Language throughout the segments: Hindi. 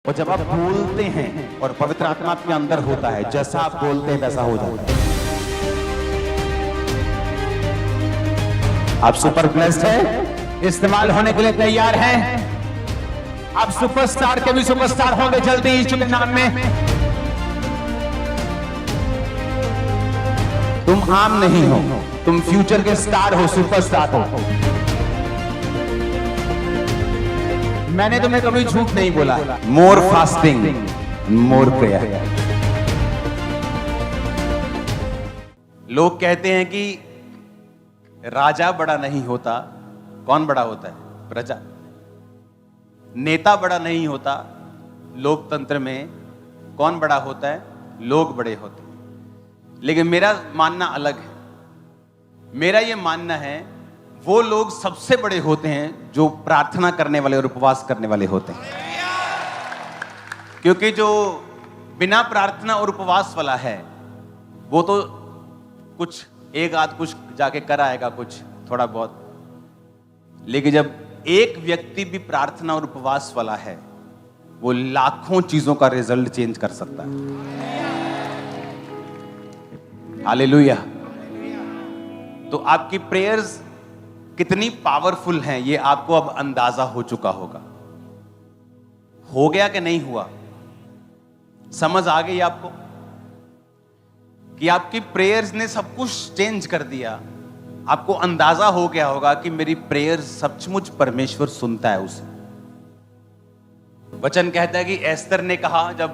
और जब आप बोलते हैं और पवित्र आत्मा आपके अंदर होता है, जैसा आप बोलते हैं वैसा हो जाता है। आप सुपर ब्लेस्ड हैं, इस्तेमाल होने के लिए तैयार हैं। आप सुपरस्टार के भी सुपरस्टार होंगे जल्दी यीशु के नाम में। तुम आम नहीं हो, तुम फ्यूचर के स्टार हो, सुपरस्टार हो। मैंने तुम्हें कभी झूठ नहीं बोला। मोर फास्टिंग, मोर प्रेयर। लोग कहते हैं कि राजा बड़ा नहीं होता, कौन बड़ा होता है? प्रजा। नेता बड़ा नहीं होता, लोकतंत्र में कौन बड़ा होता है? लोग बड़े होते हैं। लेकिन मेरा मानना अलग है। मेरा यह मानना है वो लोग सबसे बड़े होते हैं जो प्रार्थना करने वाले और उपवास करने वाले होते हैं। क्योंकि जो बिना प्रार्थना और उपवास वाला है वो तो कुछ एक आध कुछ जाके कर आएगा, कुछ थोड़ा बहुत। लेकिन जब एक व्यक्ति भी प्रार्थना और उपवास वाला है, वो लाखों चीजों का रिजल्ट चेंज कर सकता है। हालेलुया। तो आपकी प्रेयर्स कितनी पावरफुल हैं, ये आपको अब अंदाजा हो चुका होगा। हो गया कि नहीं हुआ? समझ आ गई आपको कि आपकी प्रेयर्स ने सब कुछ चेंज कर दिया। आपको अंदाजा हो गया होगा कि मेरी प्रेयर्स सचमुच परमेश्वर सुनता है उसे। वचन कहता है कि एस्तर ने कहा, जब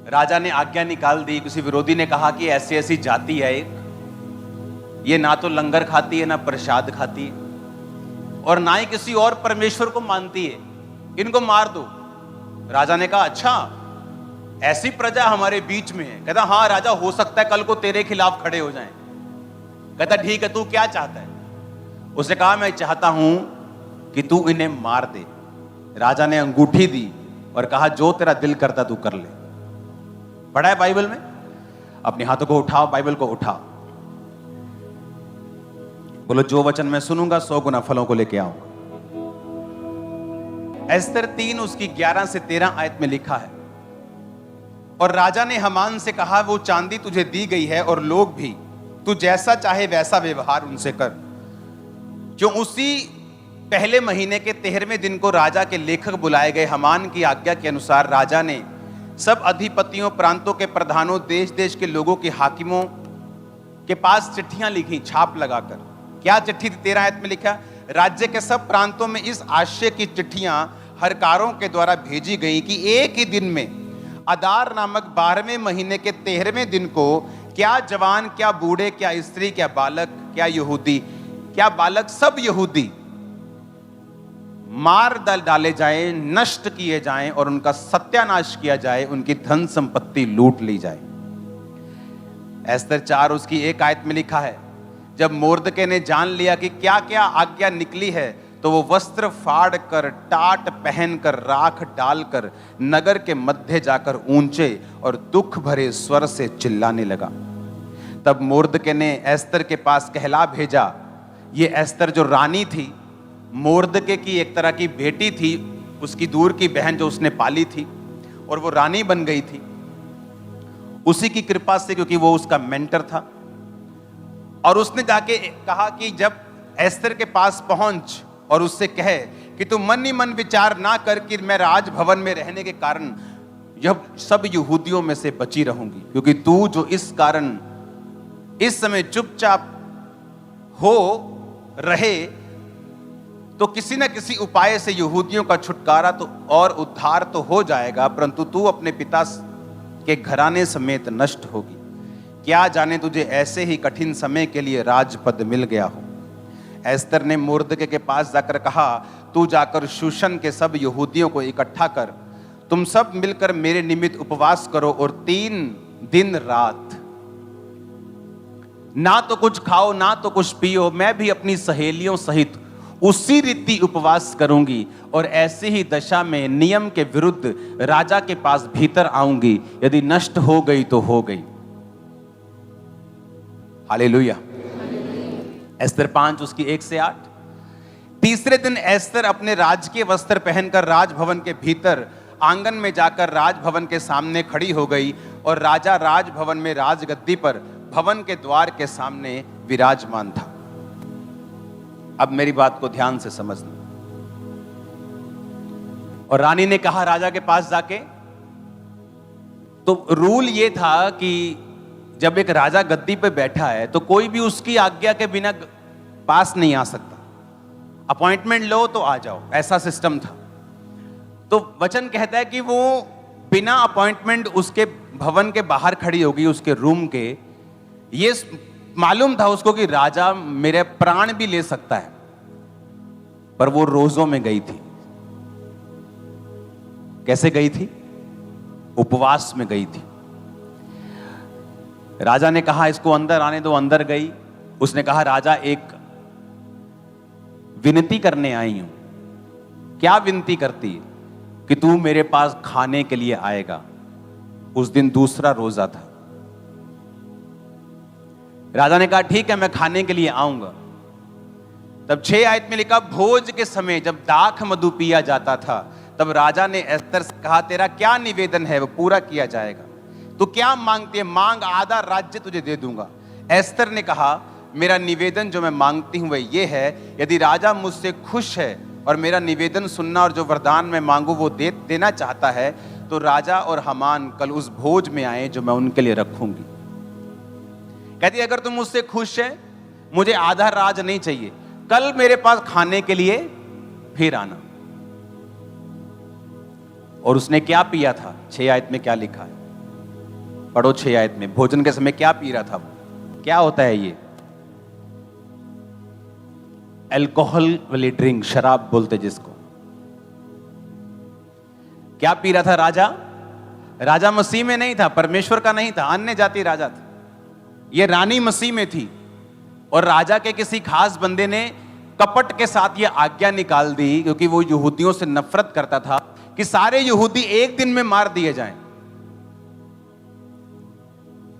राजा ने आज्ञा निकाल दी, किसी विरोधी ने कहा कि ऐसी ऐसी जाति है एक, ये ना तो लंगर खाती है ना प्रसाद खाती है और ना ही किसी और परमेश्वर को मानती है, इनको मार दो। राजा ने कहा अच्छा, ऐसी प्रजा हमारे बीच में है। कहता हाँ राजा, हो सकता है कल को तेरे खिलाफ खड़े हो जाएं। कहता ठीक है, तू क्या चाहता है? उसने कहा मैं चाहता हूं कि तू इन्हें मार दे। राजा ने अंगूठी दी और कहा जो तेरा दिल करता तू कर ले। पढ़ा है बाइबल में? अपने हाथों को उठाओ, बाइबल को उठाओ, बोलो जो वचन मैं सुनूंगा 100 गुना फलों को लेके आऊंगा। एस्तर 3 उसकी 11 से 13 आयत में लिखा है, और राजा ने हमान से कहा वो चांदी तुझे दी गई है और लोग भी, तू जैसा चाहे वैसा व्यवहार उनसे कर। क्यों उसी पहले महीने के 13वें दिन को राजा के लेखक बुलाए गए। हमान की आज्ञा के अनुसार राजा ने सब अधिपतियों, प्रांतों के प्रधानों, देश देश के लोगों के हाकिमों के पास चिट्ठियां लिखी छाप लगाकर। क्या चिट्ठी थी? 13 आयत में लिखा, राज्य के सब प्रांतों में इस आशय की चिट्ठियां हरकारों के द्वारा भेजी गई कि एक ही दिन में अदार नामक 12वें महीने के 13वें दिन को क्या जवान, क्या बूढ़े, क्या स्त्री, क्या बालक, क्या यहूदी, क्या बालक, सब यहूदी मार डाले जाएं, नष्ट किए जाएं और उनका सत्यानाश किया जाए, उनकी धन संपत्ति लूट ली जाए। एस्तर 4 उसकी 1 आयत में लिखा है, जब मोर्दके ने जान लिया कि क्या क्या आज्ञा निकली है, तो वो वस्त्र फाड़ कर, टाट पहनकर, राख डालकर नगर के मध्य जाकर ऊंचे और दुख भरे स्वर से चिल्लाने लगा। तब मोर्दके ने एस्तर के पास कहला भेजा। ये एस्तर जो रानी थी, मोर्दके की एक तरह की बेटी थी, उसकी दूर की बहन जो उसने पाली थी, और वो रानी बन गई थी उसी की कृपा से, क्योंकि वो उसका मेंटर था। और उसने जाके कहा कि जब एस्तर के पास पहुंच और उससे कहे कि तू मन ही मन विचार ना कर कि मैं राजभवन में रहने के कारण यह सब यहूदियों में से बची रहूंगी, क्योंकि तू जो इस कारण इस समय चुपचाप हो रहे, तो किसी न किसी उपाय से यहूदियों का छुटकारा तो और उद्धार तो हो जाएगा, परंतु तू अपने पिता के घराने समेत नष्ट होगी। क्या जाने तुझे ऐसे ही कठिन समय के लिए राजपद मिल गया हो। एस्तर ने मोर्दके के पास जाकर कहा, तू जाकर शूशन के सब यहूदियों को इकट्ठा कर, तुम सब मिलकर मेरे निमित्त उपवास करो और 3 दिन रात ना तो कुछ खाओ ना तो कुछ पियो। मैं भी अपनी सहेलियों सहित उसी रीति उपवास करूंगी और ऐसी ही दशा में नियम के विरुद्ध राजा के पास भीतर आऊंगी। यदि नष्ट हो गई तो हो गई। हालेलुया। एस्तर 5 उसकी 1 से 8। तीसरे दिन एस्तर अपने राजकीय वस्त्र पहनकर राजभवन के भीतर आंगन में जाकर राजभवन के सामने खड़ी हो गई और राजा राजभवन में राजगद्दी पर भवन के द्वार के सामने विराजमान था। अब मेरी बात को ध्यान से समझना। और रानी ने कहा राजा के पास जाके, तो रूल ये था कि जब एक राजा गद्दी पे बैठा है तो कोई भी उसकी आज्ञा के बिना पास नहीं आ सकता। अपॉइंटमेंट लो तो आ जाओ, ऐसा सिस्टम था। तो वचन कहता है कि वो बिना अपॉइंटमेंट उसके भवन के बाहर खड़ी होगी, उसके रूम के। ये मालूम था उसको कि राजा मेरे प्राण भी ले सकता है, पर वो रोजों में गई थी। कैसे गई थी? उपवास में गई थी। राजा ने कहा इसको अंदर आने दो, अंदर गई। उसने कहा राजा एक विनती करने आई हूं। क्या विनती करती है? कि तू मेरे पास खाने के लिए आएगा। उस दिन दूसरा रोजा था। राजा ने कहा ठीक है, मैं खाने के लिए आऊंगा। तब 6 आयत में लिखा, भोज के समय जब दाख मधु पिया जाता था तब राजा ने एस्तर से कहा तेरा क्या निवेदन है वो पूरा किया जाएगा। तू क्या मांगती है? मांग, आधा राज्य तुझे दे दूंगा। एस्तर ने कहा मेरा निवेदन जो मैं मांगती हूं वह ये है, यदि राजा मुझसे खुश है और मेरा निवेदन सुनना और जो वरदान मैं मांगू वो देना चाहता है, तो राजा और हामान कल उस भोज में आए जो मैं उनके लिए रखूंगी। कहती अगर तुम मुझसे खुश है, मुझे आधा राज नहीं चाहिए, कल मेरे पास खाने के लिए फिर आना। और उसने क्या पिया था? 6 आयत में क्या लिखा है? पढ़ो 6 आयत में। भोजन के समय क्या पी रहा था? क्या होता है ये? अल्कोहल वाली ड्रिंक, शराब बोलते जिसको। क्या पी रहा था राजा? राजा मसीह में नहीं था, परमेश्वर का नहीं था, अन्य जाति राजा था। ये रानी मसीह में थी। और राजा के किसी खास बंदे ने कपट के साथ ये आज्ञा निकाल दी, क्योंकि वो यहूदियों से नफरत करता था, कि सारे यहूदी एक दिन में मार दिए जाएं।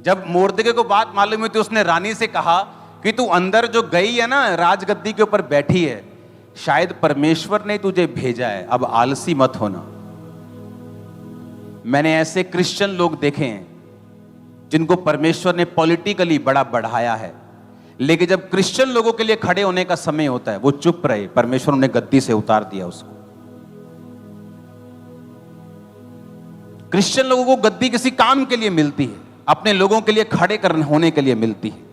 जब मोर्दके को बात मालूम हुई तो उसने रानी से कहा कि तू अंदर जो गई है ना, राजगद्दी के ऊपर बैठी है, शायद परमेश्वर ने तुझे भेजा है, अब आलसी मत होना। मैंने ऐसे क्रिश्चियन लोग देखे हैं जिनको परमेश्वर ने पॉलिटिकली बड़ा बढ़ाया है, लेकिन जब क्रिश्चियन लोगों के लिए खड़े होने का समय होता है वो चुप रहे। परमेश्वर ने गद्दी से उतार दिया उसको। क्रिश्चियन लोगों को गद्दी किसी काम के लिए मिलती है, अपने लोगों के लिए खड़े करने होने के लिए मिलती है।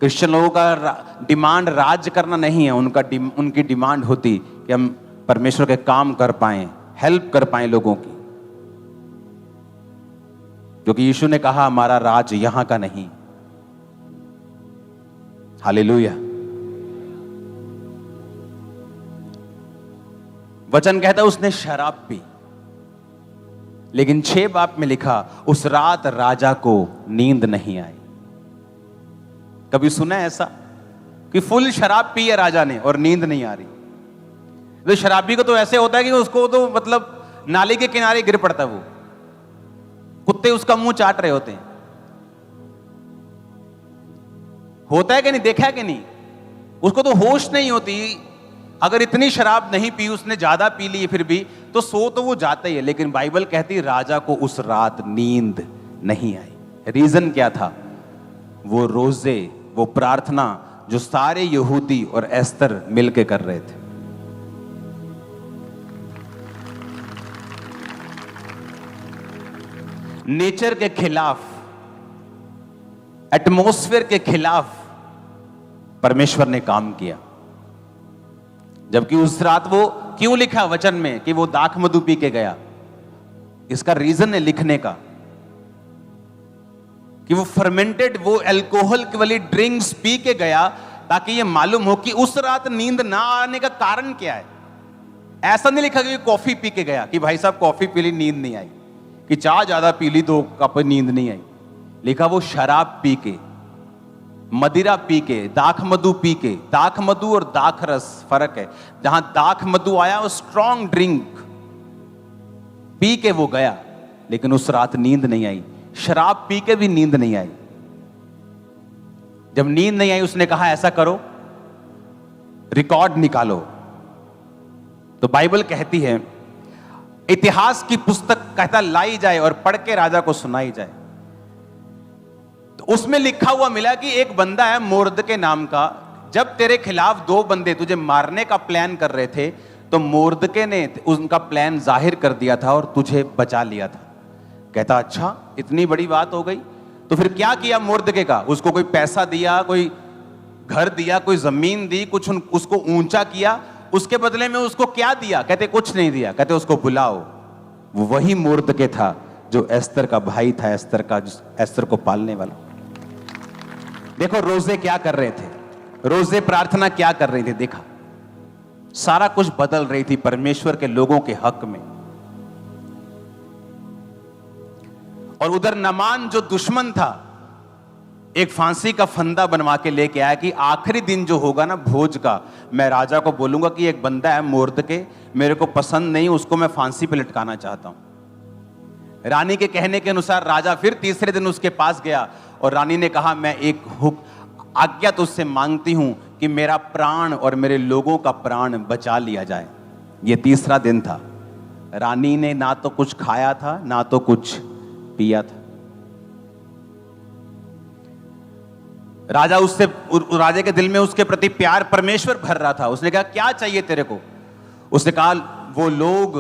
क्रिश्चियन लोगों का डिमांड राज करना नहीं है, उनकी डिमांड होती कि हम परमेश्वर के काम कर पाएं, हेल्प कर पाएं लोगों की। क्योंकि यीशु ने कहा हमारा राज यहां का नहीं। हालेलुया। वचन कहता है उसने शराब पी, लेकिन 6 बाब में लिखा उस रात राजा को नींद नहीं आई। कभी सुना है ऐसा कि फुल शराब पी है राजा ने और नींद नहीं आ रही? तो शराबी को तो ऐसे होता है कि उसको तो मतलब नाली के किनारे गिर पड़ता है, वो कुत्ते उसका मुंह चाट रहे होते हैं। होता है कि नहीं? देखा है कि नहीं? उसको तो होश नहीं होती। अगर इतनी शराब नहीं पी, उसने ज्यादा पी ली फिर भी, तो सो तो वो जाता ही है। लेकिन बाइबल कहती राजा को उस रात नींद नहीं आई। रीजन क्या था? वो रोजे, वो प्रार्थना जो सारे यहूदी और एस्तर मिलके कर रहे थे। नेचर के खिलाफ, एटमॉस्फेयर के खिलाफ परमेश्वर ने काम किया। जबकि उस रात वो क्यों लिखा वचन में कि वो दाख मधु पी के गया? इसका रीजन है लिखने का कि वो फर्मेंटेड, वो अल्कोहल वाली ड्रिंक्स पी के गया, ताकि ये मालूम हो कि उस रात नींद ना आने का कारण क्या है। ऐसा नहीं लिखा कि कॉफी पी के गया कि भाई साहब कॉफी पी ली नींद नहीं आई, कि चाय ज्यादा पी ली तो कप नींद नहीं आई। लिखा वो शराब पी के, मदिरा पी के, दाख मधु पी के। दाख मधु और दाख रस फर्क है। जहां दाख मधु आया वो स्ट्रॉन्ग ड्रिंक पी के वो गया, लेकिन उस रात नींद नहीं आई। शराब पी के भी नींद नहीं आई। जब नींद नहीं आई उसने कहा ऐसा करो, रिकॉर्ड निकालो तो बाइबल कहती है, इतिहास की पुस्तक कहता लाई जाए और पढ़ के राजा को सुनाई जाए। तो उसमें लिखा हुआ मिला कि एक बंदा है मोर्दके नाम का, जब तेरे खिलाफ दो बंदे तुझे मारने का प्लान कर रहे थे तो मोर्दके ने उनका प्लान जाहिर कर दिया था और तुझे बचा लिया था। कहता अच्छा, इतनी बड़ी बात हो गई। तो फिर क्या किया मोर्दके का? उसको कोई पैसा दिया, कोई घर दिया, कोई जमीन दी, कुछ उसको ऊंचा किया, उसके बदले में उसको क्या दिया? कहते कुछ नहीं दिया। कहते उसको बुलाओ। वो वही मोर्दके था जो एस्तर का भाई था, एस्तर को पालने वाला। देखो रोजे क्या कर रहे थे, रोजे प्रार्थना क्या कर रही थी, देखा सारा कुछ बदल रही थी परमेश्वर के लोगों के हक में। और उधर नमान जो दुश्मन था, एक फांसी का फंदा बनवा के लेके आया कि आखिरी दिन जो होगा ना भोज का, मैं राजा को बोलूंगा कि एक बंदा है मोर्दके, मेरे को पसंद नहीं, उसको मैं फांसी पे लटकाना चाहता हूं। रानी के कहने के अनुसार राजा फिर तीसरे दिन उसके पास गया और रानी ने कहा, मैं एक आज्ञा तुझसे मांगती हूं कि मेरा प्राण और मेरे लोगों का प्राण बचा लिया जाए। यह तीसरा दिन था। रानी ने ना तो कुछ खाया था ना तो कुछ पिया था। राजा के दिल में उसके प्रति प्यार परमेश्वर भर रहा था। उसने कहा क्या चाहिए तेरे को? उसने कहा वो लोग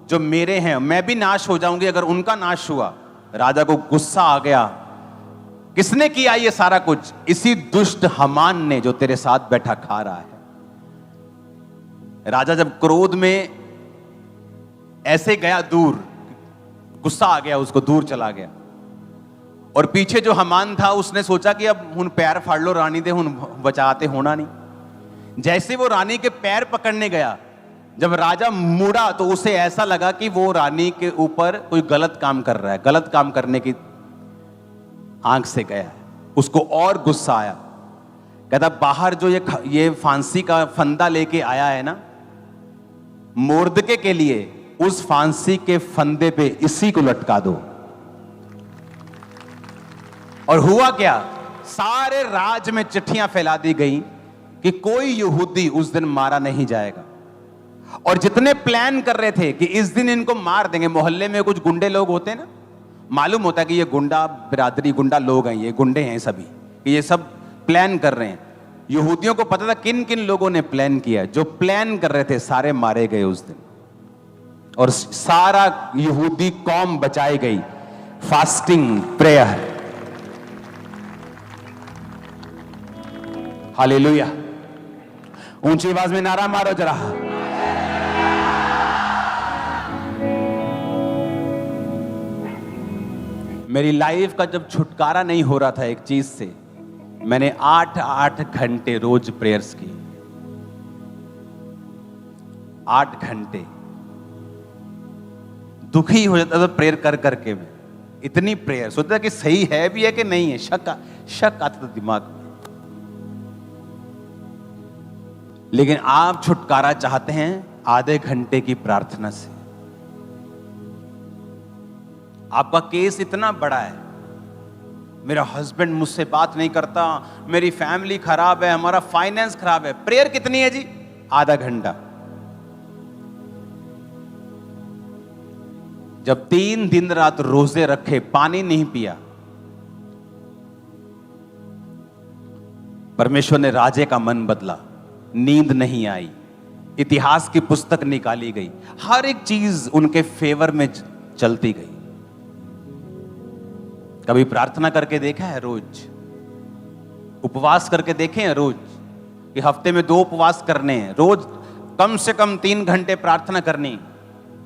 जो मेरे हैं, मैं भी नाश हो जाऊंगी अगर उनका नाश हुआ। राजा को गुस्सा आ गया, किसने किया ये सारा कुछ? इसी दुष्ट हामान ने जो तेरे साथ बैठा खा रहा है। राजा जब क्रोध में ऐसे गया दूर, गुस्सा आ गया उसको, दूर चला गया। और पीछे जो हामान था उसने सोचा कि अब हुन पैर फाड़ लो रानी दे, हुन बचाते होना नहीं। जैसे वो रानी के पैर पकड़ने गया, जब राजा मुड़ा तो उसे ऐसा लगा कि वो रानी के ऊपर कोई गलत काम कर रहा है, गलत काम करने की आंख से गया है। उसको और गुस्सा आया। कहता बाहर जो ये फांसी का फंदा लेके आया है ना मोर्दके के लिए, उस फांसी के फंदे पे इसी को लटका दो। और हुआ क्या? सारे राज में चिट्ठियां फैला दी गई कि कोई यहूदी उस दिन मारा नहीं जाएगा। और जितने प्लान कर रहे थे कि इस दिन इनको मार देंगे, मोहल्ले में कुछ गुंडे लोग होते हैं ना, मालूम होता है कि ये गुंडा बिरादरी, गुंडा लोग हैं, ये गुंडे हैं सभी, कि ये सब प्लान कर रहे हैं। यहूदियों को पता था किन किन लोगों ने प्लान किया। जो प्लान कर रहे थे सारे मारे गए उस दिन, और सारा यहूदी कौम बचाई गई। Fasting, prayer. हालेलुया। ऊंची आवाज में नारा मारो जरा। मेरी लाइफ का जब छुटकारा नहीं हो रहा था एक चीज से, मैंने 8 घंटे रोज प्रेयर्स की। 8 घंटे दुखी हो जाता था प्रेयर कर करके। मैं इतनी प्रेयर सोचता कि सही है भी है कि नहीं है, शक आता था दिमाग में। लेकिन आप छुटकारा चाहते हैं आधे घंटे की प्रार्थना से। आपका केस इतना बड़ा है, मेरा हस्बैंड मुझसे बात नहीं करता, मेरी फैमिली खराब है, हमारा फाइनेंस खराब है। प्रेयर कितनी है जी? आधा घंटा। जब 3 दिन रात रोजे रखे, पानी नहीं पिया, परमेश्वर ने राजे का मन बदला। नींद नहीं आई, इतिहास की पुस्तक निकाली गई, हर एक चीज उनके फेवर में चलती गई। कभी प्रार्थना करके देखा है? रोज उपवास करके देखे हैं? रोज कि हफ्ते में 2 उपवास करने हैं, रोज कम से कम 3 घंटे प्रार्थना करनी।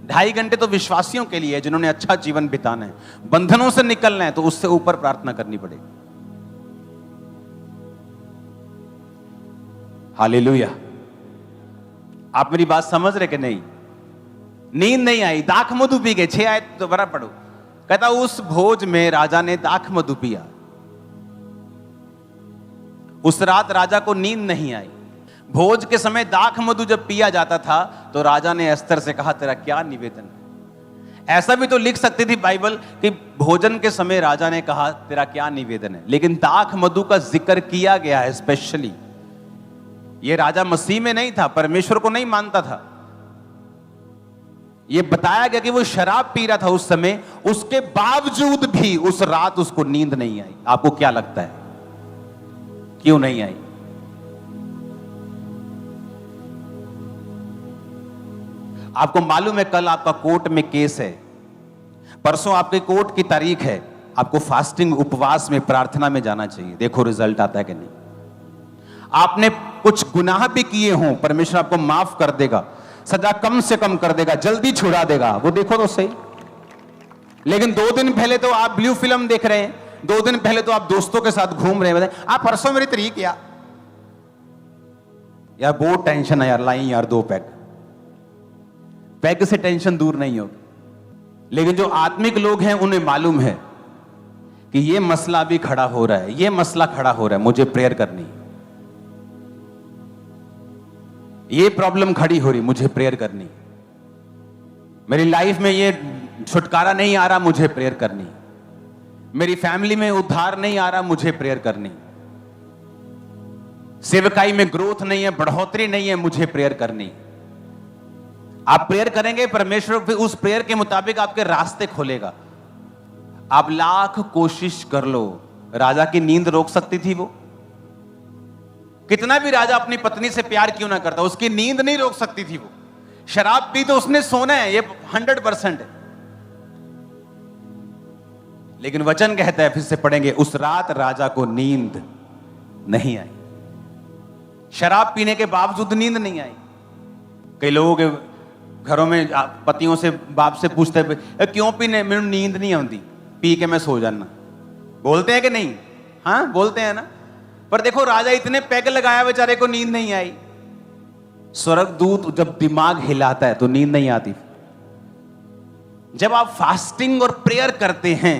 2.5 घंटे तो विश्वासियों के लिए, जिन्होंने अच्छा जीवन बिताना है, बंधनों से निकलना है, तो उससे ऊपर प्रार्थना करनी पड़ेगी। हालेलुया। आप मेरी बात समझ रहे कि नहीं? नींद नहीं आई, दाख मधु पी गए। 6 आयत दोबारा पढ़ो। कहता उस भोज में राजा ने दाख मधु पिया। उस रात राजा को नींद नहीं आई। भोज के समय दाख मधु जब पिया जाता था तो राजा ने एस्तर से कहा तेरा क्या निवेदन है? ऐसा भी तो लिख सकती थी बाइबल कि भोजन के समय राजा ने कहा तेरा क्या निवेदन है, लेकिन दाख मधु का जिक्र किया गया है स्पेशली। यह राजा मसीह में नहीं था, परमेश्वर को नहीं मानता था, ये बताया गया कि वो शराब पी रहा था उस समय, उसके बावजूद भी उस रात उसको नींद नहीं आई। आपको क्या लगता है क्यों नहीं आई? आपको मालूम है कल आपका कोर्ट में केस है, परसों आपके कोर्ट की तारीख है, आपको फास्टिंग, उपवास में, प्रार्थना में जाना चाहिए। देखो रिजल्ट आता है कि नहीं। आपने कुछ गुनाह भी किए हों, परमेश्वर आपको माफ कर देगा, सजा कम से कम कर देगा, जल्दी छुड़ा देगा, वो देखो तो सही। लेकिन 2 दिन पहले तो आप ब्लू फिल्म देख रहे हैं, 2 दिन पहले तो आप दोस्तों के साथ घूम रहे हैं, आप परसों मेरी तारीख यार बहुत टेंशन है यार, लाई यार 2 पैग से टेंशन दूर नहीं होगी। लेकिन जो आत्मिक लोग हैं उन्हें मालूम है कि ये मसला भी खड़ा हो रहा है, ये मसला खड़ा हो रहा है, मुझे प्रेयर करनी, ये प्रॉब्लम खड़ी हो रही, मुझे प्रेयर करनी, मेरी लाइफ में ये छुटकारा नहीं आ रहा, मुझे प्रेयर करनी, मेरी फैमिली में उद्धार नहीं आ रहा, मुझे प्रेयर करनी, सेवकाई में ग्रोथ नहीं है, बढ़ोतरी नहीं है, मुझे प्रेयर करनी। आप प्रेयर करेंगे, परमेश्वर फिर उस प्रेयर के मुताबिक आपके रास्ते खोलेगा। आप लाख कोशिश कर लो, राजा की नींद रोक सकती थी वो? कितना भी राजा अपनी पत्नी से प्यार क्यों ना करता, उसकी नींद नहीं रोक सकती थी वो। शराब पी तो उसने सोना है, ये 100% है। लेकिन वचन कहता है, फिर से पढ़ेंगे, उस रात राजा को नींद नहीं आई। शराब पीने के बावजूद नींद नहीं आई। कई लोगों के घरों में पतियों से, बाप से पूछते हैं क्यों पीने, मेरे नींद नहीं आती, पी के मैं सो जाना। बोलते हैं कि नहीं? हाँ बोलते हैं ना। पर देखो राजा इतने पैग लगाया, बेचारे को नींद नहीं आई। स्वर्गदूत जब दिमाग हिलाता है तो नींद नहीं आती। जब आप फास्टिंग और प्रेयर करते हैं,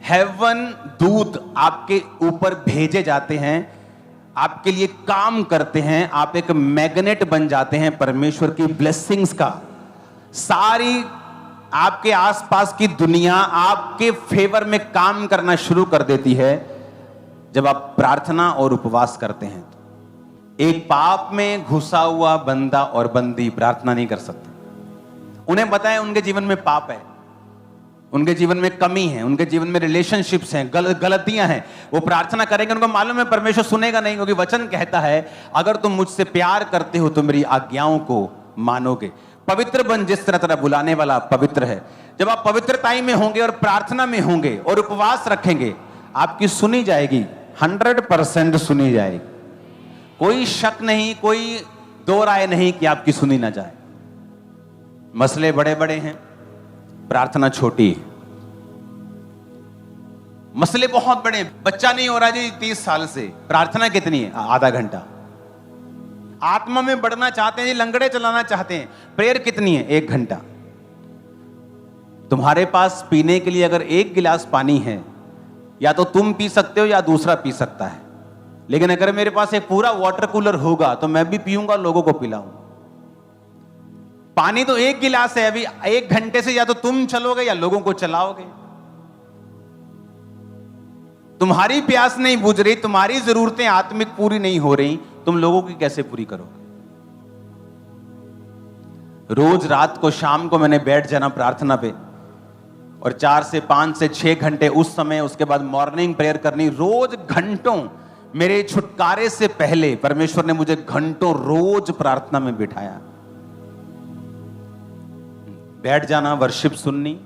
हेवन दूत आपके ऊपर भेजे जाते हैं, आपके लिए काम करते हैं, आप एक मैग्नेट बन जाते हैं परमेश्वर की ब्लेसिंग्स का। सारी आपके आसपास की दुनिया आपके फेवर में काम करना शुरू कर देती है जब आप प्रार्थना और उपवास करते हैं। एक पाप में घुसा हुआ बंदा और बंदी प्रार्थना नहीं कर सकते। उन्हें पता है उनके जीवन में पाप है, उनके जीवन में कमी है, उनके जीवन में रिलेशनशिप्स हैं, गलतियां हैं। वो प्रार्थना करेंगे, उनको मालूम है परमेश्वर सुनेगा नहीं, क्योंकि वचन कहता है अगर तुम मुझसे प्यार करते हो तो मेरी आज्ञाओं को मानोगे। पवित्र बन जिस तरह तरह बुलाने वाला पवित्र है। जब आप पवित्रताई में होंगे और प्रार्थना में होंगे और उपवास रखेंगे, आपकी सुनी जाएगी, 100% सुनी जाएगी। कोई शक नहीं, कोई दो राय नहीं कि आपकी सुनी ना जाए। मसले बड़े बड़े हैं, प्रार्थना छोटी है। मसले बहुत बड़े हैं, बच्चा नहीं हो रहा जी 30 साल से, प्रार्थना कितनी है? आधा घंटा। आत्मा में बढ़ना चाहते हैं जी, लंगड़े चलाना चाहते हैं, प्रेयर कितनी है? 1 घंटा। तुम्हारे पास पीने के लिए अगर 1 गिलास पानी है, या तो तुम पी सकते हो या दूसरा पी सकता है। लेकिन अगर मेरे पास एक पूरा वाटर कूलर होगा तो मैं भी पीऊंगा, लोगों को पिलाऊंगा। पानी तो 1 गिलास है, अभी 1 घंटे से या तो तुम चलोगे या लोगों को चलाओगे। तुम्हारी प्यास नहीं बुझ रही, तुम्हारी जरूरतें आत्मिक पूरी नहीं हो रही, तुम लोगों की कैसे पूरी करोगे? रोज रात को, शाम को मैंने बैठ जाना प्रार्थना पे, और 4 से 5 से 6 घंटे उस समय, उसके बाद मॉर्निंग प्रेयर करनी, रोज घंटों। मेरे छुटकारे से पहले परमेश्वर ने मुझे घंटों रोज प्रार्थना में बिठाया। बैठ जाना, वर्शिप सुननी,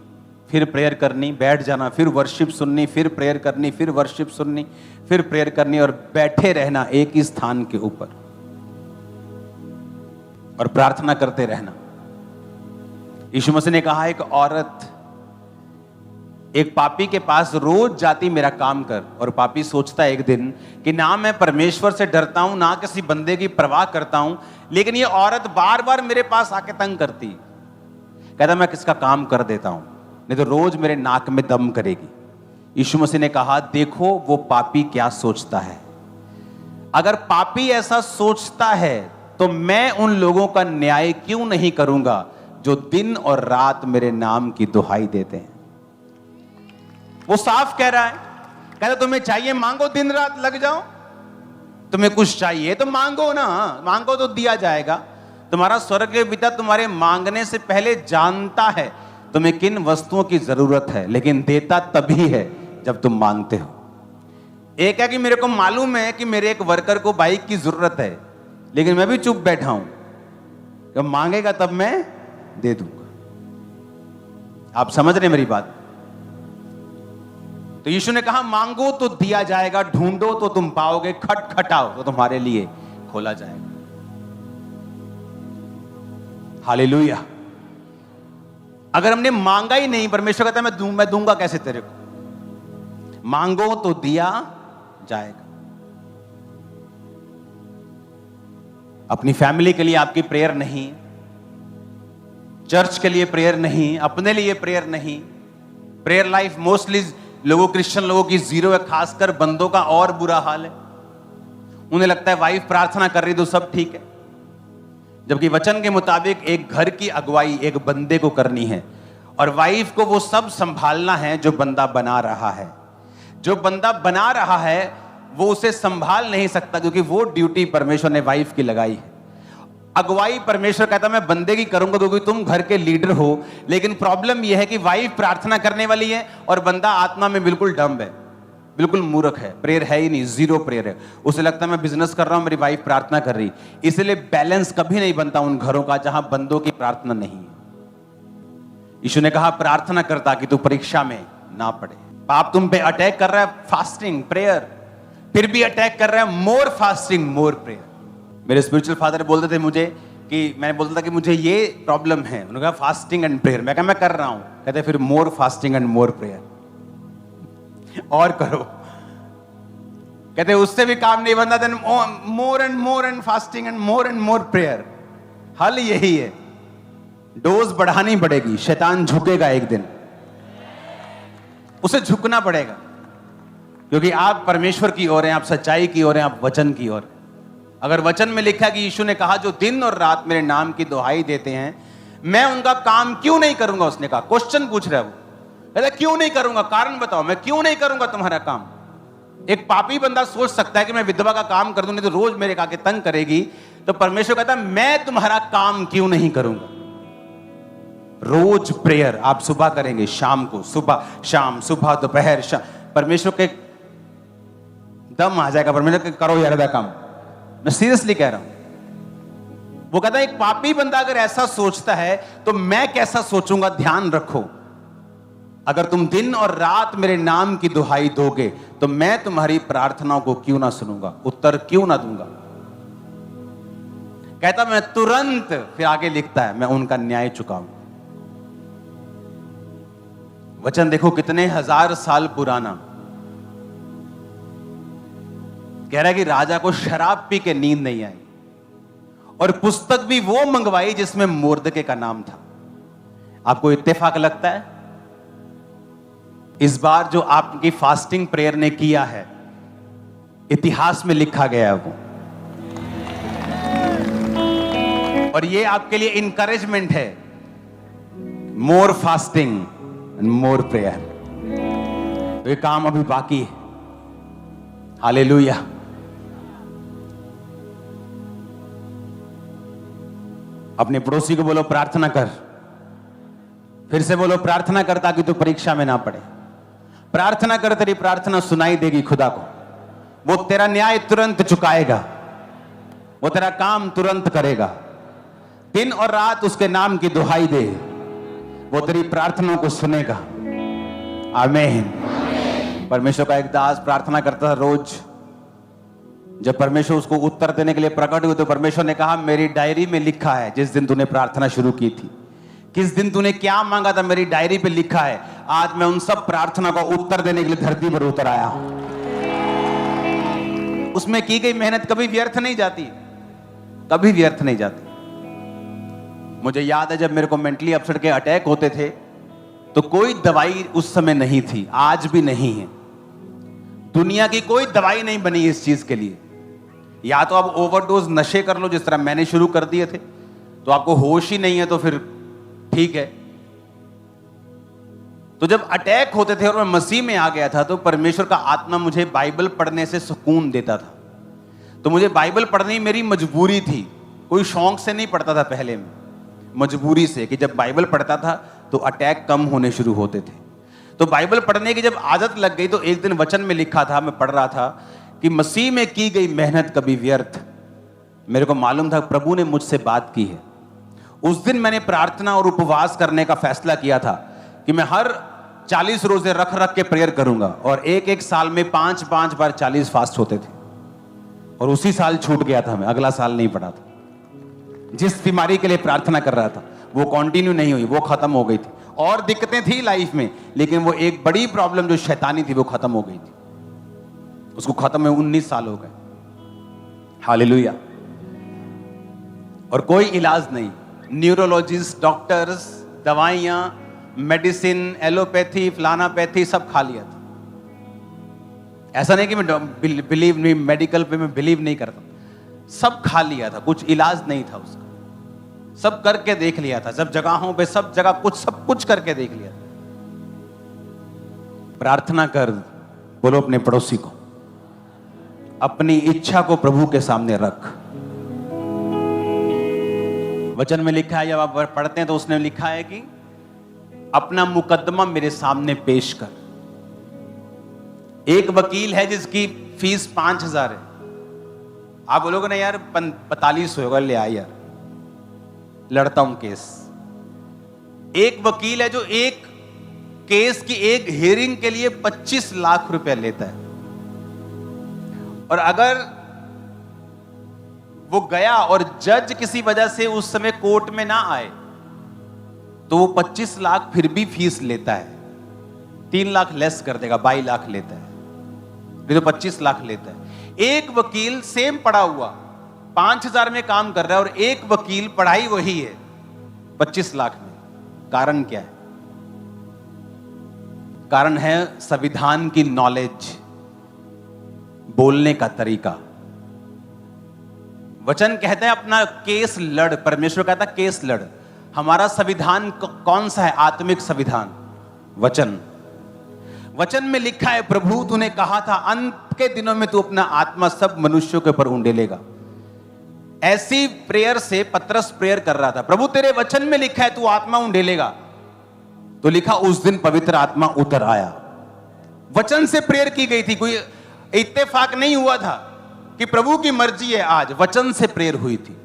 फिर प्रेयर करनी, बैठ जाना, फिर वर्शिप सुननी, फिर प्रेयर करनी, फिर वर्शिप सुननी, फिर प्रेयर करनी, और बैठे रहना एक ही स्थान के ऊपर और प्रार्थना करते रहना। यीशु मसीह ने कहा, एक औरत एक पापी के पास रोज जाती, मेरा काम कर, और पापी सोचता है एक दिन कि ना मैं परमेश्वर से डरता हूं, ना किसी बंदे की परवाह करता हूं, लेकिन ये औरत बार बार मेरे पास आके तंग करती। कहता मैं किसका काम कर देता हूं, नहीं तो रोज मेरे नाक में दम करेगी। यीशु मसीह ने कहा, देखो वो पापी क्या सोचता है। अगर पापी ऐसा सोचता है तो मैं उन लोगों का न्याय क्यों नहीं करूंगा जो दिन और रात मेरे नाम की दुहाई देते हैं। वो साफ कह रहा है, कहता तुम्हें चाहिए मांगो, दिन रात लग जाओ। तुम्हें कुछ चाहिए तो मांगो ना, मांगो तो दिया जाएगा। तुम्हारा स्वर्गीय पिता तुम्हारे मांगने से पहले जानता है तुम्हें किन वस्तुओं की जरूरत है, लेकिन देता तभी है जब तुम मांगते हो। एक है कि मेरे को मालूम है कि मेरे एक वर्कर को बाइक की जरूरत है, लेकिन मैं भी चुप बैठा हूं, जब मांगेगा तब मैं दे दूंगा। आप समझ रहे मेरी बात? तो यीशु ने कहा मांगो तो दिया जाएगा, ढूंढो तो तुम पाओगे, खटखटाओ तो तुम्हारे लिए खोला जाएगा। हालेलुया। अगर हमने मांगा ही नहीं, परमेश्वर कहता है मैं दूंगा कैसे तेरे को? मांगो तो दिया जाएगा। अपनी फैमिली के लिए आपकी प्रेयर नहीं, चर्च के लिए प्रेयर नहीं, अपने लिए प्रेयर नहीं। प्रेयर लाइफ मोस्टली लोगों, क्रिश्चियन लोगों की जीरो है, खासकर बंदों का और बुरा हाल है। उन्हें लगता है वाइफ प्रार्थना कर रही तो सब ठीक है, जबकि वचन के मुताबिक एक घर की अगुवाई एक बंदे को करनी है, और वाइफ को वो सब संभालना है जो बंदा बना रहा है। जो बंदा बना रहा है वो उसे संभाल नहीं सकता, क्योंकि वो ड्यूटी परमेश्वर ने वाइफ की लगाई है। अगुवाई परमेश्वर कहता मैं बंदे की करूंगा क्योंकि तुम घर के लीडर हो, लेकिन प्रॉब्लम यह है कि वाइफ प्रार्थना करने वाली है और बंदा आत्मा में बिल्कुल डम्ब है, बिल्कुल मूर्ख है, प्रेयर है ही नहीं, जीरो प्रेयर है। उसे लगता है मैं बिजनेस कर रहा हूं, मेरी वाइफ प्रार्थना कर रही। इसलिए बैलेंस कभी नहीं बनता उन घरों का जहां बंदों की प्रार्थना नहीं है। यीशु ने कहा प्रार्थना करता कि तू परीक्षा में ना पड़े। पाप तुम पे अटैक कर रहा है, फास्टिंग प्रेयर, फिर भी अटैक कर रहा है, मोर फास्टिंग मोर प्रेयर। मेरे स्पिरिचुअल फादर बोलते थे मुझे कि मैं बोलता था कि मुझे ये प्रॉब्लम है, उन्होंने कहा फास्टिंग एंड प्रेयर। मैं कहा मैं कर रहा हूं, कहते फिर more fasting and more prayer और करो। कहते उससे भी काम नहीं बनता, then more and fasting and more prayer. हल यही है, डोज बढ़ानी पड़ेगी। शैतान झुकेगा एक दिन, उसे झुकना पड़ेगा, क्योंकि आप परमेश्वर की ओर हैं, आप सच्चाई की ओर हैं, आप वचन की ओर। अगर वचन में लिखा कि यीशु ने कहा जो दिन और रात मेरे नाम की दुहाई देते हैं मैं उनका काम क्यों नहीं करूंगा। उसने कहा, क्वेश्चन पूछ रहा है वो, कहता क्यों नहीं करूंगा, कारण बताओ, मैं क्यों नहीं करूंगा तुम्हारा काम। एक पापी बंदा सोच सकता है कि मैं विधवा का काम कर दूं, नहीं तो रोज मेरे आके तंग करेगी। तो परमेश्वर कहता है मैं तुम्हारा काम क्यों नहीं करूंगा। रोज प्रेयर आप सुबह करेंगे, शाम को, सुबह शाम, सुबह दोपहर शाम। परमेश्वर के दम आ जाएगा, परमेश्वर करो यार काम। मैं सीरियसली कह रहा हूं। वो कहता है एक पापी बंदा अगर ऐसा सोचता है तो मैं कैसा सोचूंगा। ध्यान रखो, अगर तुम दिन और रात मेरे नाम की दुहाई दोगे तो मैं तुम्हारी प्रार्थनाओं को क्यों ना सुनूंगा, उत्तर क्यों ना दूंगा। कहता मैं तुरंत, फिर आगे लिखता है मैं उनका न्याय चुकाऊंगा। वचन देखो कितने हजार साल पुराना। कह रहा है कि राजा को शराब पी के नींद नहीं आई, और पुस्तक भी वो मंगवाई जिसमें मोर्दके का नाम था। आपको इत्तेफाक लगता है इस बार जो आपकी फास्टिंग प्रेयर ने किया है, इतिहास में लिखा गया है वो, और ये आपके लिए इंकरेजमेंट है। मोर फास्टिंग एंड मोर प्रेयर। तो ये काम अभी बाकी है। हालेलुया। अपने पड़ोसी को बोलो प्रार्थना कर, फिर से बोलो प्रार्थना कर ताकि तू परीक्षा में ना पड़े। प्रार्थना कर, तेरी प्रार्थना सुनाई देगी खुदा को। वो तेरा न्याय तुरंत चुकाएगा, वो तेरा काम तुरंत करेगा। दिन और रात उसके नाम की दुहाई दे, वो तेरी प्रार्थना को सुनेगा। आमीन। परमेश्वर का एक दास प्रार्थना करता था रोज। जब परमेश्वर उसको उत्तर देने के लिए प्रकट हुए तो परमेश्वर ने कहा मेरी डायरी में लिखा है जिस दिन तूने प्रार्थना शुरू की थी, किस दिन तूने क्या मांगा था, मेरी डायरी पे लिखा है। आज मैं उन सब प्रार्थना का उत्तर देने के लिए धरती पर उतर आया हूं। उसमें की गई मेहनत कभी व्यर्थ नहीं जाती, कभी व्यर्थ नहीं जाती। मुझे याद है जब मेरे को मेंटली अपसेट के अटैक होते थे तो कोई दवाई उस समय नहीं थी, आज भी नहीं है। दुनिया की कोई दवाई नहीं बनी इस चीज के लिए। या तो आप ओवरडोज नशे कर लो जिस तरह मैंने शुरू कर दिए थे, तो आपको होश ही नहीं है तो फिर ठीक है। तो जब अटैक होते थे और मैं मसीह में आ गया था तो परमेश्वर का आत्मा मुझे बाइबल पढ़ने से सुकून देता था। तो मुझे बाइबल पढ़नी मेरी मजबूरी थी, कोई शौक से नहीं पढ़ता था पहले में, मजबूरी से, कि जब बाइबल पढ़ता था तो अटैक कम होने शुरू होते थे। तो बाइबल पढ़ने की जब आदत लग गई तो एक दिन वचन में लिखा था, मैं पढ़ रहा था कि मसीह में की गई मेहनत कभी व्यर्थ। मेरे को मालूम था प्रभु ने मुझसे बात की है। उस दिन मैंने प्रार्थना और उपवास करने का फैसला किया था कि मैं हर 40 रोजे रख रख के प्रेयर करूंगा, और एक एक साल में 5-5 बार 40 फास्ट होते थे। और उसी साल छूट गया था, मैं अगला साल नहीं पढ़ा था। जिस बीमारी के लिए प्रार्थना कर रहा था वो कंटिन्यू नहीं हुई, वो खत्म हो गई थी। और दिक्कतें थी लाइफ में, लेकिन वो एक बड़ी प्रॉब्लम जो शैतानी थी वो खत्म हो गई थी। उसको खत्म में 19 साल हो गए। हालेलुया। और कोई इलाज नहीं, न्यूरोलॉजिस्ट, डॉक्टर्स, दवाइयां, मेडिसिन, एलोपैथी, फ्लानापैथी सब खा लिया था। ऐसा नहीं कि मैं बिलीव नहीं, मेडिकल पे मैं बिलीव नहीं करता, सब खा लिया था, कुछ इलाज नहीं था उसका। सब करके देख लिया था, सब जगहों पे, सब जगह कुछ, सब कुछ करके देख लिया था। प्रार्थना कर, बोलो अपने पड़ोसी को, अपनी इच्छा को प्रभु के सामने रख। वचन में लिखा है, जब आप पढ़ते हैं तो उसने लिखा है कि अपना मुकदमा मेरे सामने पेश कर। एक वकील है जिसकी फीस 5,000 है। आप बोलोगे ना यार 45 होगा, ले आ यार, लड़ता हूं केस। एक वकील है जो एक केस की एक हियरिंग के लिए 25 लाख रुपया लेता है, और अगर वो गया और जज किसी वजह से उस समय कोर्ट में ना आए तो वो 25 लाख फिर भी फीस लेता है। 3 लाख लेस कर देगा, 22 लाख लेता है, नहीं तो 25 लाख लेता है। एक वकील सेम पढ़ा हुआ 5,000 में काम कर रहा है, और एक वकील पढ़ाई वही है 25 लाख में। कारण क्या है? कारण है संविधान की नॉलेज, बोलने का तरीका। वचन कहता है अपना केस लड़, परमेश्वर कहता है केस लड़। हमारा संविधान कौन सा है? आत्मिक संविधान, वचन। वचन में लिखा है, प्रभु तूने कहा था अंत के दिनों में तू अपना आत्मा सब मनुष्यों के ऊपर उंडेलेगा। ऐसी प्रेयर से पतरस प्रेयर कर रहा था, प्रभु तेरे वचन में लिखा है तू आत्मा उंडेलेगा। तो लिखा उस दिन पवित्र आत्मा उतर आया। वचन से प्रेयर की गई थी, कोई इत्तेफाक नहीं हुआ था कि प्रभु की मर्जी है। आज वचन से प्रेयर हुई थी।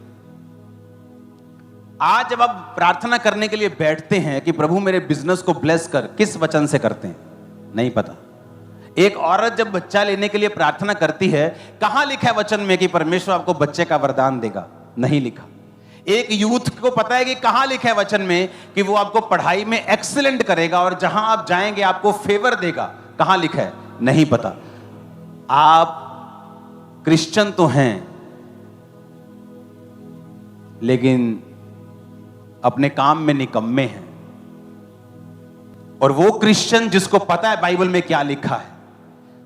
आज जब आप प्रार्थना करने के लिए बैठते हैं कि प्रभु मेरे बिजनेस को ब्लेस कर, किस वचन से करते हैं नहीं पता। एक औरत जब बच्चा लेने के लिए प्रार्थना करती है, कहां लिखा है वचन में कि परमेश्वर आपको बच्चे का वरदान देगा? नहीं लिखा। एक यूथ को पता है कि कहां लिखा है वचन में कि वो आपको पढ़ाई में एक्सीलेंट करेगा और जहां आप जाएंगे आपको फेवर देगा? कहां लिखा है? नहीं पता। आप क्रिश्चियन तो हैं, लेकिन अपने काम में निकम्मे हैं। और वो क्रिश्चियन जिसको पता है बाइबल में क्या लिखा है,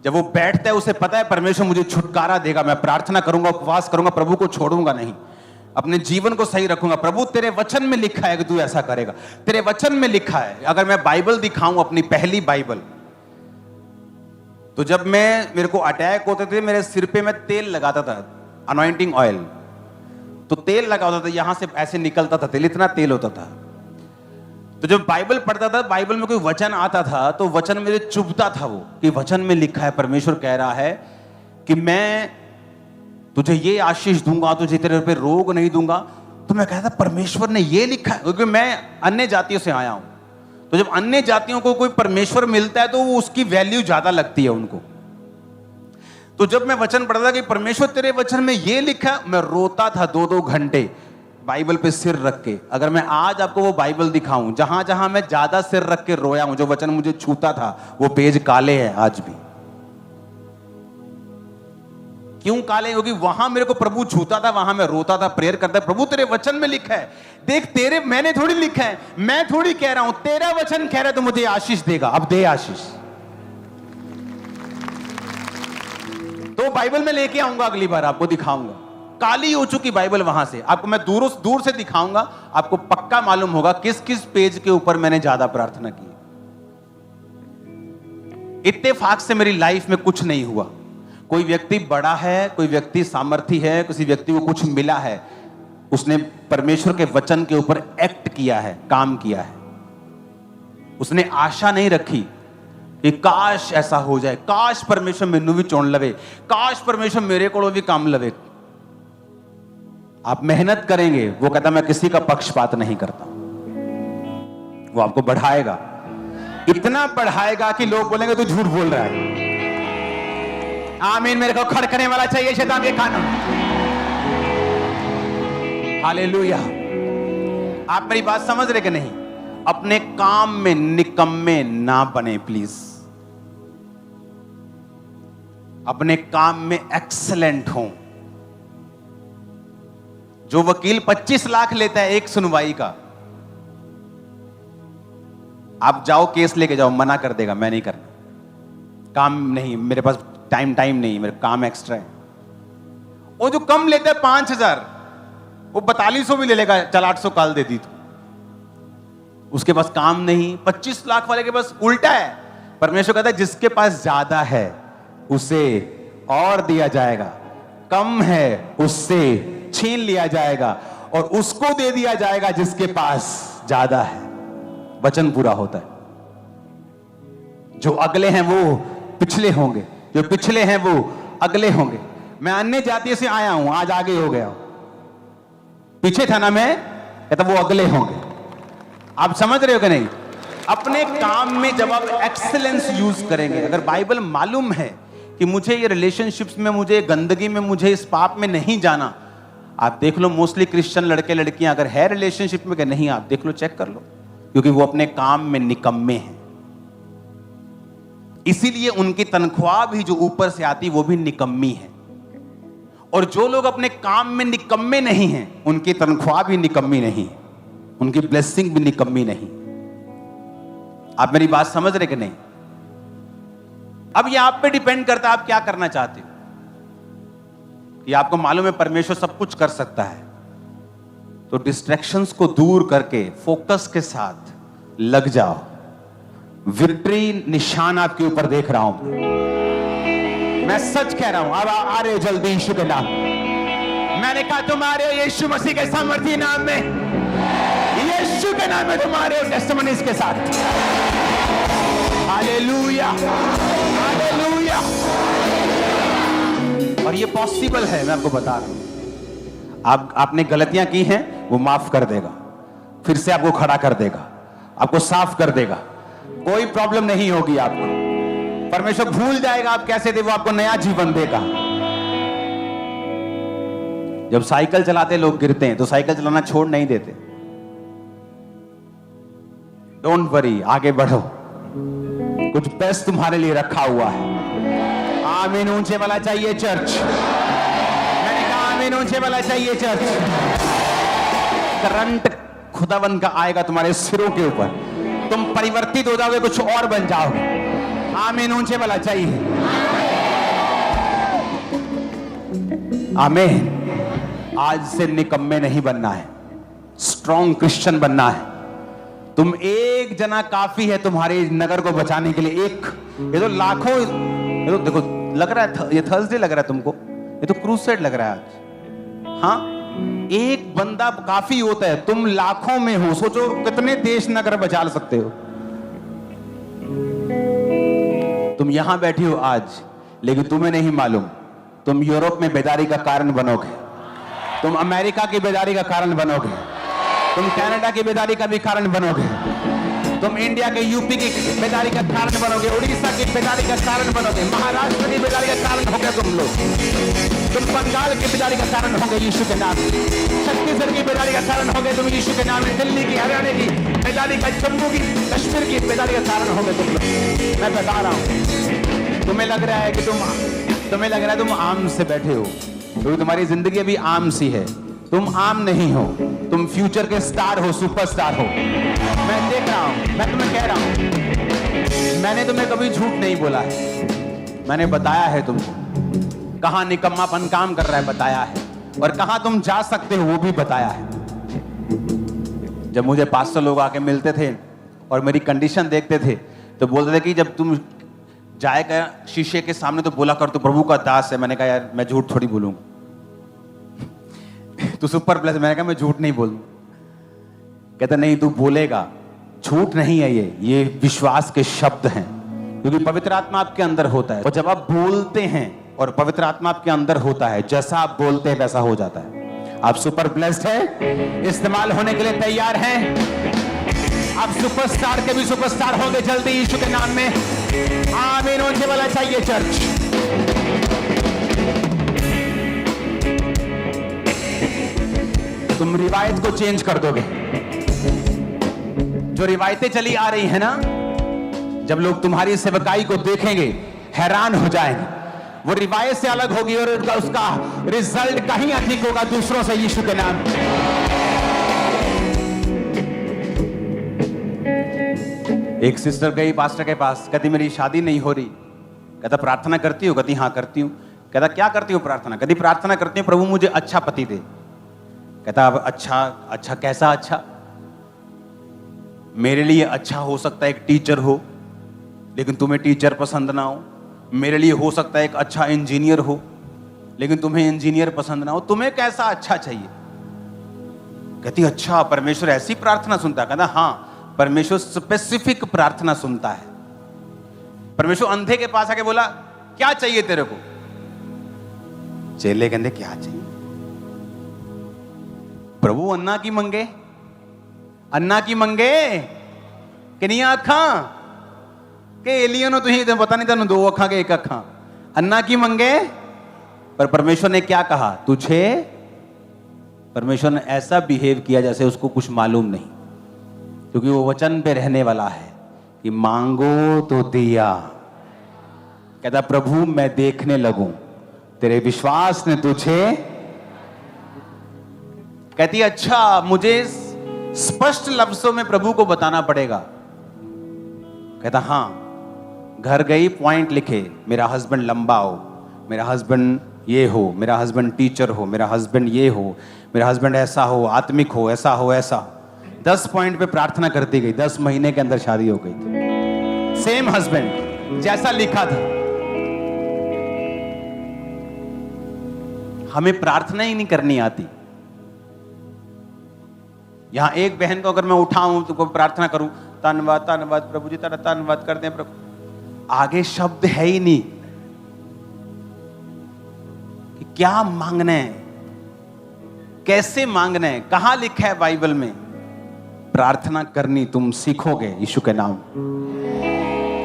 जब वो बैठता है उसे पता है परमेश्वर मुझे छुटकारा देगा, मैं प्रार्थना करूंगा, उपवास करूंगा, प्रभु को छोड़ूंगा नहीं, अपने जीवन को सही रखूंगा। प्रभु तेरे वचन में लिखा है कि तू ऐसा करेगा, तेरे वचन में लिखा है। अगर मैं बाइबल दिखाऊं, अपनी पहली बाइबल, तो जब मेरे को अटैक होते थे, मेरे सिर पे मैं तेल लगाता था, अनॉइंटिंग ऑयल, तो तेल लगा होता था, यहां से ऐसे निकलता था तेल, इतना तेल होता था। तो जब बाइबल पढ़ता था, बाइबल में कोई वचन आता था तो वचन मेरे चुभता था वो, कि वचन में लिखा है, परमेश्वर कह रहा है कि मैं तुझे ये आशीष दूंगा, तुझे तेरे पे रोग नहीं दूंगा। तो मैं कहता परमेश्वर ने ये लिखा है, क्योंकि मैं अन्य जातियों से आया हूं। तो जब अन्य जातियों को कोई परमेश्वर मिलता है तो वो उसकी वैल्यू ज्यादा लगती है उनको। तो जब मैं वचन पढ़ता था कि परमेश्वर तेरे वचन में ये लिखा, मैं रोता था 2-2 घंटे बाइबल पे सिर रख के। अगर मैं आज आपको वो बाइबल दिखाऊं जहां जहां मैं ज्यादा सिर रख के रोया हूं, जो वचन मुझे छूता था, वो पेज काले हैं आज भी। क्यों काले? क्योंकि वहां मेरे को प्रभु छूता था, वहां मैं रोता था, प्रेयर करता, प्रभु तेरे वचन में लिखा है, देख तेरे, मैंने थोड़ी लिखा है, मैं थोड़ी कह रहा हूं, तेरा वचन कह रहा है तो मुझे आशीष देगा, अब दे आशीष। तो बाइबल में लेके आऊंगा, अगली बार आपको दिखाऊंगा। काली हो चुकी बाइबल, वहां से आपको मैं दूर से दिखाऊंगा, आपको पक्का मालूम होगा किस किस पेज के ऊपर मैंने ज्यादा प्रार्थना की। इत्तेफाक से मेरी लाइफ में कुछ नहीं हुआ। कोई व्यक्ति बड़ा है, कोई व्यक्ति सामर्थी है, किसी व्यक्ति को कुछ मिला है, उसने परमेश्वर के वचन के ऊपर एक्ट किया है, काम किया है। उसने आशा नहीं रखी कि काश ऐसा हो जाए, काश परमेश्वर मैनू भी चुन लवे, काश परमेश्वर मेरे को भी काम लवे। आप मेहनत करेंगे, वो कहता मैं किसी का पक्षपात नहीं करता, वो आपको बढ़ाएगा, इतना बढ़ाएगा कि लोग बोलेंगे तू झूठ बोल रहा है। आमीन। मेरे को खड़कने वाला चाहिए शैतान के कानून। हालेलुया। आप मेरी बात समझ रहे कि नहीं? अपने काम में निकम्मे ना बने प्लीज, अपने काम में एक्सीलेंट हो। जो वकील 25 लाख लेता है एक सुनवाई का, आप जाओ केस लेके जाओ, मना कर देगा मैं नहीं करना, काम नहीं, मेरे पास टाइम नहीं, मेरे काम एक्स्ट्रा है। वो जो कम लेता है 5,000, वो 4200 भी ले लेगा, चल 800 काल दे दी तो, उसके पास काम नहीं। 25 लाख वाले के पास उल्टा है। परमेश्वर कहता है जिसके पास ज्यादा है उसे और दिया जाएगा, कम है उससे छीन लिया जाएगा, और उसको दे दिया जाएगा जिसके पास ज्यादा है। वचन पूरा होता है। जो अगले हैं वो पिछले होंगे, जो पिछले हैं वो अगले होंगे। मैं अन्य जाति से आया हूं, आज आगे हो गया हूं, पीछे था ना मैं, कहता वो अगले होंगे। आप समझ रहे हो कि नहीं? अपने काम में जब आप एक्सीलेंस यूज करेंगे, अगर बाइबल मालूम है कि मुझे ये रिलेशनशिप्स में, मुझे गंदगी में, मुझे इस पाप में नहीं जाना, आप देख लो मोस्टली क्रिश्चियन लड़के लड़कियां अगर है रिलेशनशिप में कि नहीं, आप देख लो, चेक कर लो, क्योंकि वो अपने काम में निकम्मे हैं। इसीलिए उनकी तनख्वाह भी जो ऊपर से आती वो भी निकम्मी है। और जो लोग अपने काम में निकम्मे नहीं हैं, उनकी तनख्वाह भी निकम्मी नहीं, उनकी ब्लेसिंग भी निकम्मी नहीं। आप मेरी बात समझ रहे कि नहीं? अब ये आप पे डिपेंड करता है आप क्या करना चाहते हो। ये आपको मालूम है परमेश्वर सब कुछ कर सकता है, तो डिस्ट्रैक्शंस को दूर करके फोकस के साथ लग जाओ। विक्ट्री निशान आपके ऊपर देख रहा हूं, मैं सच कह रहा हूं। अब आ रहे हो जल्दी यीशु के नाम। मैंने कहा तुम आ रहे हो यीशु मसीह के सामर्थी नाम में, यीशु के नाम में तुम आ रहे हो टेस्टिमनीज के साथ। Hallelujah, hallelujah. और ये पॉसिबल है, मैं आपको बता रहा हूं। आपने गलतियां की हैं, वो माफ कर देगा, फिर से आपको खड़ा कर देगा, आपको साफ कर देगा, कोई प्रॉब्लम नहीं होगी आपको। परमेश्वर भूल जाएगा आप कैसे थे, वो आपको नया जीवन देगा। जब साइकिल चलाते लोग गिरते हैं तो साइकिल चलाना छोड़ नहीं देते। डोंट वरी, आगे बढ़ो, कुछ बेस्ट तुम्हारे लिए रखा हुआ है। आमीन ऊंचे वाला चाहिए चर्च। मैंने कहा आमीन ऊंचे वाला चाहिए चर्च। करंट खुदावन का आएगा तुम्हारे सिरों के ऊपर, तुम परिवर्तित हो जाओगे, कुछ और बन जाओगे। आमीन ऊंचे वाला चाहिए। आमीन। आज से निकम्मे नहीं बनना है, स्ट्रॉन्ग क्रिश्चियन बनना है। तुम एक जना काफी है तुम्हारे नगर को बचाने के लिए। एक, ये तो लाखों, ये तो देखो लग रहा है ये थर्सडे लग रहा है तुमको, ये तो क्रूसेड लग रहा है आज। हाँ, एक बंदा काफी होता है, तुम लाखों में हो। सोचो कितने देश नगर बचा सकते हो। तुम यहां बैठी हो आज, लेकिन तुम्हें नहीं मालूम तुम यूरोप में बेदारी का कारण बनोगे, तुम अमेरिका की बेदारी का कारण बनोगे, तुम कनाडा की बेदारी का भी कारण बनोगे, तुम इंडिया के यूपी की बेदारी का कारण बनोगे, उड़ीसा की बेदारी का कारण बनोगे, महाराष्ट्र की बेदारी का कारण होगे तुम लोग, तुम बंगाल की बेदारी का कारण होंगे यीशु के नाम, छत्तीसगढ़ की बेदारी का कारण होंगे तुम यीशु के नाम, दिल्ली की, हरियाणा की बेदारी का, जम्मू की, कश्मीर की बेदारी का कारण होंगे तुम लोग। मैं बता रहा हूं, तुम्हें लग रहा है कि तुम आम से बैठे हो, क्योंकि तुम्हारी जिंदगी अभी आम सी है। तुम आम नहीं हो, तुम फ्यूचर के स्टार हो, सुपरस्टार हो। मैं देख रहा हूं, मैं तुम्हें कह रहा हूं, मैंने तुम्हें कभी झूठ नहीं बोला है, मैंने बताया है तुमको कहां निकम्मापन काम कर रहा है, बताया है, और कहां तुम जा सकते हो वो भी बताया है। जब मुझे पास्टर लोग आके मिलते थे और मेरी कंडीशन देखते थे तो बोलते थे कि जब तुम जाएगा शीशे के सामने तो बोला कर तू प्रभु का दास है। मैंने कहा यार मैं झूठ थोड़ी बोलूंगा, तू सुपर ब्लेस्ड। मैंने कहा मैं झूठ नहीं बोलूं। कहता नहीं तू बोलेगा, झूठ नहीं है ये विश्वास के शब्द हैं, क्योंकि पवित्र आत्मा आपके अंदर होता है। और जब आप बोलते हैं और पवित्र आत्मा आपके अंदर होता है, जैसा आप बोलते हैं वैसा हो जाता है। आप सुपर ब्लेस्ड हैं, इस्तेमाल होने के लिए तैयार हैं। आप सुपरस्टार के भी सुपरस्टार होंगे जल्दी यीशु के नाम में। आमीन होने वाला चाहिए चर्च। तुम रिवायत को चेंज कर दोगे। जो रिवायतें चली आ रही है ना, जब लोग तुम्हारी सेवकाई को देखेंगे हैरान हो जाएंगे। वो रिवायत से अलग होगी और उसका रिजल्ट कहीं अधिक होगा दूसरों से यीशु के नाम। एक सिस्टर गई पास्टर के पास, कहती मेरी शादी नहीं हो रही। कहता प्रार्थना करती हो? कहती हाँ करती हूँ। कहता क्या करती हो प्रार्थना? कहती प्रार्थना करती हूँ प्रभु मुझे अच्छा पति दे। कहता अब अच्छा कैसा अच्छा? मेरे लिए अच्छा हो सकता है एक टीचर हो, लेकिन तुम्हें टीचर पसंद ना हो। मेरे लिए हो सकता है एक अच्छा इंजीनियर हो, लेकिन तुम्हें इंजीनियर पसंद ना हो। तुम्हें कैसा अच्छा चाहिए? कहती अच्छा परमेश्वर ऐसी प्रार्थना सुनता है? कहता हाँ, परमेश्वर स्पेसिफिक प्रार्थना सुनता है। परमेश्वर अंधे के पास आके बोला क्या चाहिए तेरे को? चेले कहते क्या चाहिए? प्रभु अन्ना की मंगे, अन्ना की मंगे किनिया अखा के एलियनो तुझे पता नहीं तेन दो अखा के एक अखा, अन्ना की मंगे। पर परमेश्वर ने क्या कहा? तुझे, परमेश्वर ने ऐसा बिहेव किया जैसे उसको कुछ मालूम नहीं, क्योंकि वो वचन पे रहने वाला है कि मांगो तो दिया। कहता प्रभु मैं देखने लगूं तेरे विश्वास ने तुझे। कहती अच्छा मुझे स्पष्ट लफ्जों में प्रभु को बताना पड़ेगा। कहता हाँ। घर गई, पॉइंट लिखे, मेरा हस्बैंड लंबा हो, मेरा हस्बैंड ये हो, मेरा हस्बैंड टीचर हो, मेरा हस्बैंड ये हो, मेरा हस्बैंड ऐसा हो, आत्मिक हो, ऐसा हो, ऐसा। 10 पॉइंट पे प्रार्थना करती गई। 10 महीने के अंदर शादी हो गई। सेम हस्बैंड जैसा लिखा था। हमें प्रार्थना ही नहीं करनी आती। यहां एक बहन को अगर मैं उठाऊं तो प्रार्थना करूं, धन्यवाद धन्यवाद प्रभु जी, तेरा धन्यवाद करते हैं प्रभु, आगे शब्द है ही नहीं कि क्या मांगना है, कैसे मांगना है, कहां लिखा है बाइबल में। प्रार्थना करनी तुम सीखोगे यीशु के नाम।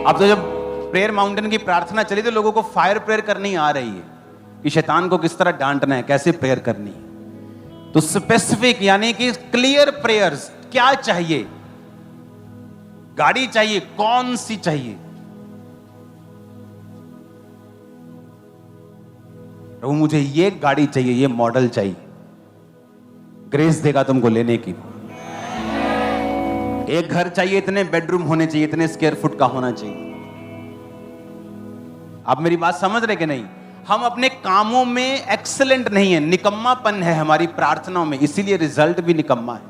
अब तो जब प्रेयर माउंटेन की प्रार्थना चली तो लोगों को फायर प्रेयर करनी आ रही है कि शैतान को किस तरह डांटना है, कैसे प्रेयर करनी है। तो स्पेसिफिक यानी कि क्लियर प्रेयर्स। क्या चाहिए? गाड़ी चाहिए, कौन सी चाहिए? प्रभु मुझे ये गाड़ी चाहिए, ये मॉडल चाहिए, ग्रेस देगा तुमको लेने की। एक घर चाहिए, इतने बेडरूम होने चाहिए, इतने स्क्वायर फुट का होना चाहिए। आप मेरी बात समझ रहे कि नहीं? हम अपने कामों में एक्सीलेंट नहीं है, निकम्मापन है हमारी प्रार्थनाओं में, इसीलिए रिजल्ट भी निकम्मा है।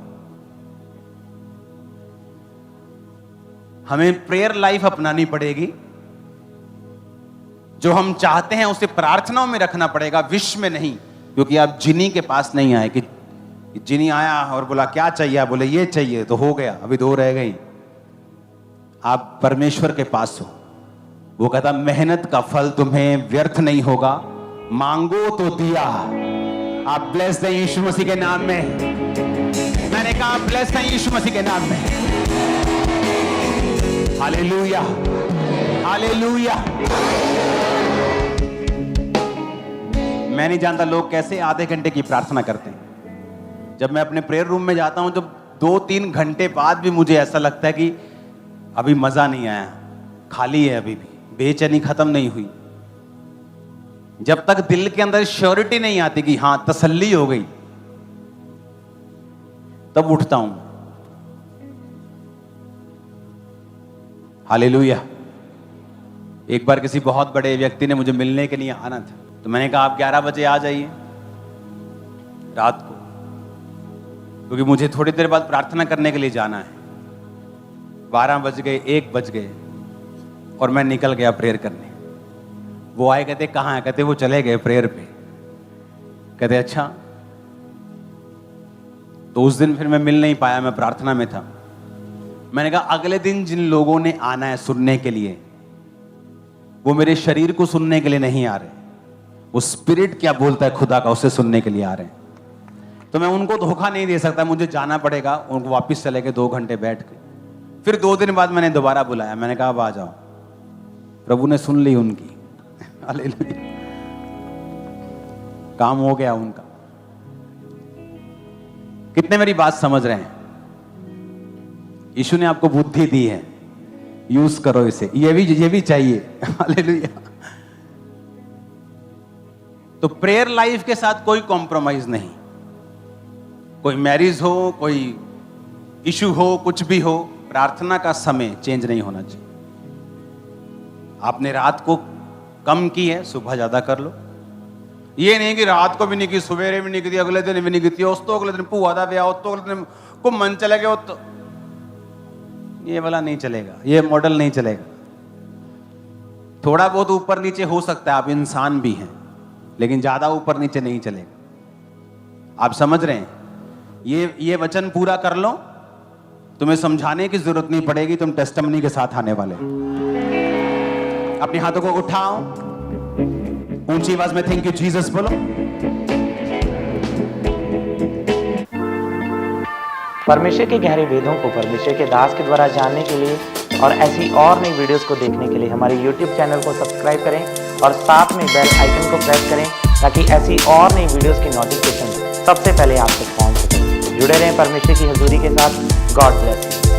हमें प्रेयर लाइफ अपनानी पड़ेगी। जो हम चाहते हैं उसे प्रार्थनाओं में रखना पड़ेगा, विश में नहीं। क्योंकि आप जिनी के पास नहीं आए कि जिनी आया और बोला क्या चाहिए, बोले ये चाहिए तो हो गया, अभी 2 रह गई। आप परमेश्वर के पास हो। वो कहता मेहनत का फल तुम्हें व्यर्थ नहीं होगा, मांगो तो दिया। आप ब्लेस्ड हैं यीशु मसीह के नाम में। मैंने कहा ब्लेस्ड हैं यीशु मसीह के नाम में। Hallelujah hallelujah. मैं नहीं जानता लोग कैसे आधे घंटे की प्रार्थना करते हैं। जब मैं अपने प्रेयर रूम में जाता हूं, जब 2-3 घंटे बाद भी मुझे ऐसा लगता है कि अभी मजा नहीं आया, खाली है, अभी भी बेचैनी खत्म नहीं हुई। जब तक दिल के अंदर श्योरिटी नहीं आती कि हां तसल्ली हो गई, तब उठता हूं। हालेलुया। एक बार किसी बहुत बड़े व्यक्ति ने मुझे मिलने के लिए आना था, तो मैंने कहा आप 11 बजे आ जाइए रात को, क्योंकि मुझे थोड़ी देर बाद प्रार्थना करने के लिए जाना है। 12 बज गए, 1 बज गए और मैं निकल गया प्रेयर करने। वो आए, कहते कहाँ है? कहते वो चले गए प्रेयर पे। कहते अच्छा। तो उस दिन फिर मैं मिल नहीं पाया, मैं प्रार्थना में था। मैंने कहा अगले दिन जिन लोगों ने आना है सुनने के लिए, वो मेरे शरीर को सुनने के लिए नहीं आ रहे, वो स्पिरिट क्या बोलता है खुदा का उसे सुनने के लिए आ रहे हैं। तो मैं उनको धोखा नहीं दे सकता, मुझे जाना पड़ेगा। उनको वापस चले गए 2 घंटे बैठ के। फिर 2 दिन बाद मैंने दोबारा बुलाया, मैंने कहा अब आ जाओ। प्रभु ने सुन ली उनकी, हालेलुया, काम हो गया उनका। कितने मेरी बात समझ रहे हैं? यीशु ने आपको बुद्धि दी है, यूज करो इसे, ये भी चाहिए, हालेलुया। तो प्रेयर लाइफ के साथ कोई कॉम्प्रोमाइज नहीं। कोई मैरिज हो, कोई इशू हो, कुछ भी हो, प्रार्थना का समय चेंज नहीं होना चाहिए। आपने रात को कम की है, सुबह ज्यादा कर लो। ये नहीं कि रात को भी नहीं की, सवेरे भी नहीं की, अगले दिन भी नहीं की, उस तो अगले दिन भूआ दा ब्याह, तो अगले दिन घूमन चले गए, तो ये वाला नहीं चलेगा, ये मॉडल नहीं चलेगा। थोड़ा बहुत ऊपर नीचे हो सकता है, आप इंसान भी हैं, लेकिन ज्यादा ऊपर नीचे नहीं चलेगा। आप समझ रहे हैं? ये वचन पूरा कर लो, तुम्हें समझाने की जरूरत नहीं पड़ेगी, तुम टेस्टिमनी के साथ आने वाले। अपने हाथों को उठाओ, ऊंची आवाज में थैंक यू जीसस बोलो। परमेश्वर के गहरे वेदों को परमेश्वर के दास के द्वारा जानने के लिए और ऐसी और नई वीडियोस को देखने के लिए हमारे YouTube चैनल को सब्सक्राइब करें और साथ में बेल आइकन को प्रेस करें, ताकि ऐसी और नई वीडियोस की नोटिफिकेशन सबसे पहले आप तक पहुंच सके। जुड़े रहें परमेश्वर की हजूरी के साथ। God bless you.